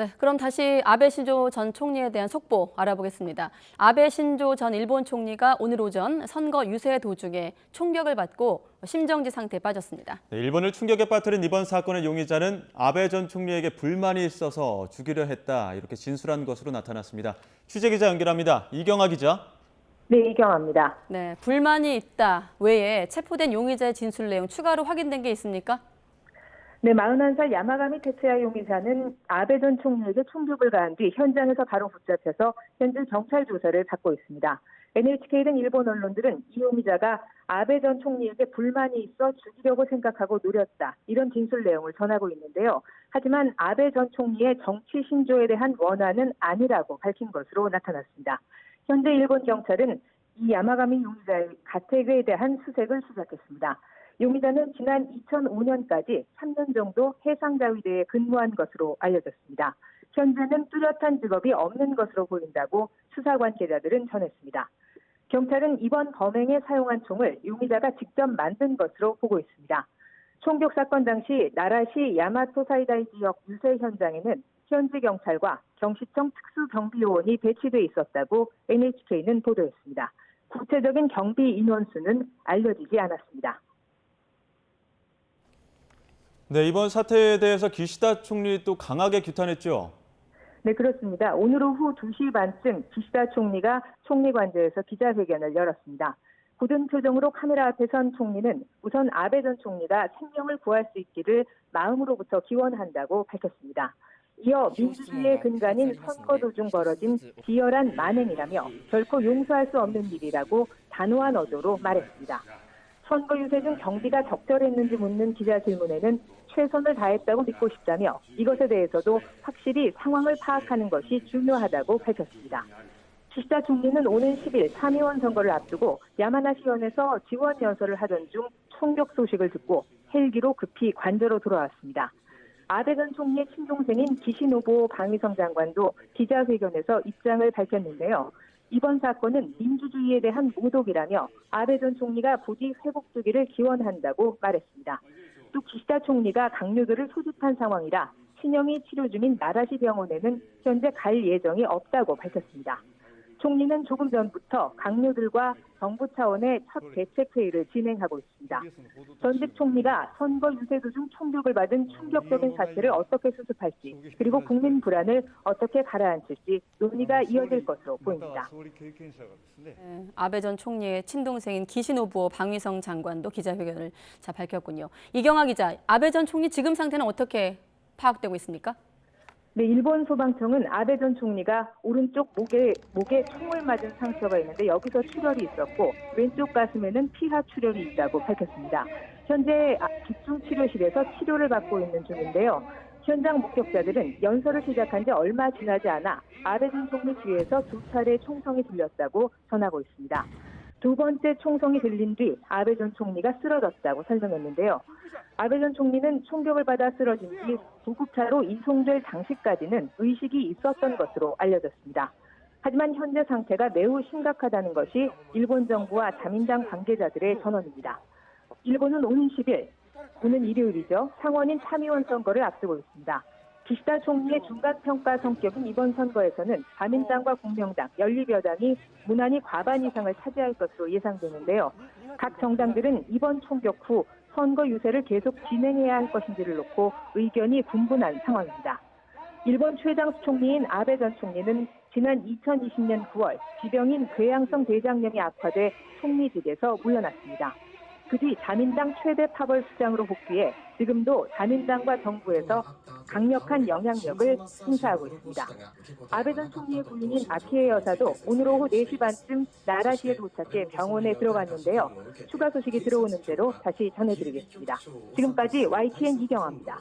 네, 그럼 다시 아베 신조 전 총리에 대한 속보 알아보겠습니다. 아베 신조 전 일본 총리가 오늘 오전 선거 유세 도중에 총격을 받고 심정지 상태에 빠졌습니다. 네, 일본을 충격에 빠뜨린 이번 사건의 용의자는 아베 전 총리에게 불만이 있어서 죽이려 했다, 이렇게 진술한 것으로 나타났습니다. 취재기자 연결합니다. 이경아 기자. 네, 이경아입니다. 네, 불만이 있다 외에 체포된 용의자의 진술 내용 추가로 확인된 게 있습니까? 네, 41살 야마가미 테츠야 용의자는 아베 전 총리에게 총격을 가한 뒤 현장에서 바로 붙잡혀서 현재 경찰 조사를 받고 있습니다. NHK 등 일본 언론들은 이 용의자가 아베 전 총리에게 불만이 있어 죽이려고 생각하고 노렸다, 이런 진술 내용을 전하고 있는데요. 하지만 아베 전 총리의 정치 신조에 대한 원한은 아니라고 밝힌 것으로 나타났습니다. 현재 일본 경찰은 이 야마가미 용의자의 가택에 대한 수색을 시작했습니다. 용의자는 지난 2005년까지 3년 정도 해상자위대에 근무한 것으로 알려졌습니다. 현재는 뚜렷한 직업이 없는 것으로 보인다고 수사 관계자들은 전했습니다. 경찰은 이번 범행에 사용한 총을 용의자가 직접 만든 것으로 보고 있습니다. 총격 사건 당시 나라시 야마토사이다이 지역 유세 현장에는 현지 경찰과 경시청 특수경비요원이 배치돼 있었다고 NHK는 보도했습니다. 구체적인 경비 인원수는 알려지지 않았습니다. 네, 이번 사태에 대해서 기시다 총리 또 강하게 규탄했죠. 네, 그렇습니다. 오늘 오후 2시 반쯤 기시다 총리가 총리 관저에서 기자회견을 열었습니다. 굳은 표정으로 카메라 앞에 선 총리는 우선 아베 전 총리가 생명을 구할 수 있기를 마음으로부터 기원한다고 밝혔습니다. 이어 민주주의의 근간인 선거 도중 벌어진 비열한 만행이라며 결코 용서할 수 없는 일이라고 단호한 어조로 말했습니다. 선거 유세 중 경비가 적절했는지 묻는 기자 질문에는 최선을 다했다고 믿고 싶다며 이것에 대해서도 확실히 상황을 파악하는 것이 중요하다고 밝혔습니다. 기시다 총리는 오는 10일 참의원 선거를 앞두고 야마나시현에서 지원 연설을 하던 중 총격 소식을 듣고 헬기로 급히 관저로 돌아왔습니다. 아베 전 총리의 친동생인 기시노부 방위성 장관도 기자회견에서 입장을 밝혔는데요. 이번 사건은 민주주의에 대한 모독이라며 아베 전 총리가 부디 회복되기를 기원한다고 말했습니다. 또 기시다 총리가 강요들을 소집한 상황이라 신형이 치료 중인 나라시 병원에는 현재 갈 예정이 없다고 밝혔습니다. 총리는 조금 전부터 강요들과 정부 차원의 첫 대책회의를 진행하고 있습니다. 전직 총리가 선거 유세 도중 총격을 받은 충격적인 사태를 어떻게 수습할지, 그리고 국민 불안을 어떻게 가라앉힐지 논의가 이어질 것으로 보입니다. 네, 아베 전 총리의 친동생인 기시노부오 방위성 장관도 기자회견을 밝혔군요. 이경아 기자, 아베 전 총리 지금 상태는 어떻게 파악되고 있습니까? 네, 일본 소방청은 아베 전 총리가 오른쪽 목에 총을 맞은 상처가 있는데 여기서 출혈이 있었고 왼쪽 가슴에는 피하 출혈이 있다고 밝혔습니다. 현재 집중치료실에서 치료를 받고 있는 중인데요. 현장 목격자들은 연설을 시작한 지 얼마 지나지 않아 아베 전 총리 뒤에서 2차례 총성이 들렸다고 전하고 있습니다. 두 번째 총성이 들린 뒤 아베 전 총리가 쓰러졌다고 설명했는데요. 아베 전 총리는 총격을 받아 쓰러진 뒤 구급차로 이송될 당시까지는 의식이 있었던 것으로 알려졌습니다. 하지만 현재 상태가 매우 심각하다는 것이 일본 정부와 자민당 관계자들의 전언입니다. 일본은 오는 10일, 오는 일요일이죠. 상원인 참의원 선거를 앞두고 있습니다. 기시다 총리의 중간평가 성격인 이번 선거에서는 자민당과 공명당, 연립여당이 무난히 과반 이상을 차지할 것으로 예상되는데요. 각 정당들은 이번 총격 후 선거 유세를 계속 진행해야 할 것인지를 놓고 의견이 분분한 상황입니다. 일본 최장수 총리인 아베 전 총리는 지난 2020년 9월 지병인 궤양성 대장염이 악화돼 총리직에서 물러났습니다. 그 뒤 자민당 최대 파벌 수장으로 복귀해 지금도 자민당과 정부에서 강력한 영향력을 행사하고 있습니다. 아베 전 총리의 부인인 아키에 여사도 오늘 오후 4시 반쯤 나라시에 도착해 병원에 들어갔는데요. 추가 소식이 들어오는 대로 다시 전해드리겠습니다. 지금까지 YTN 이경아입니다.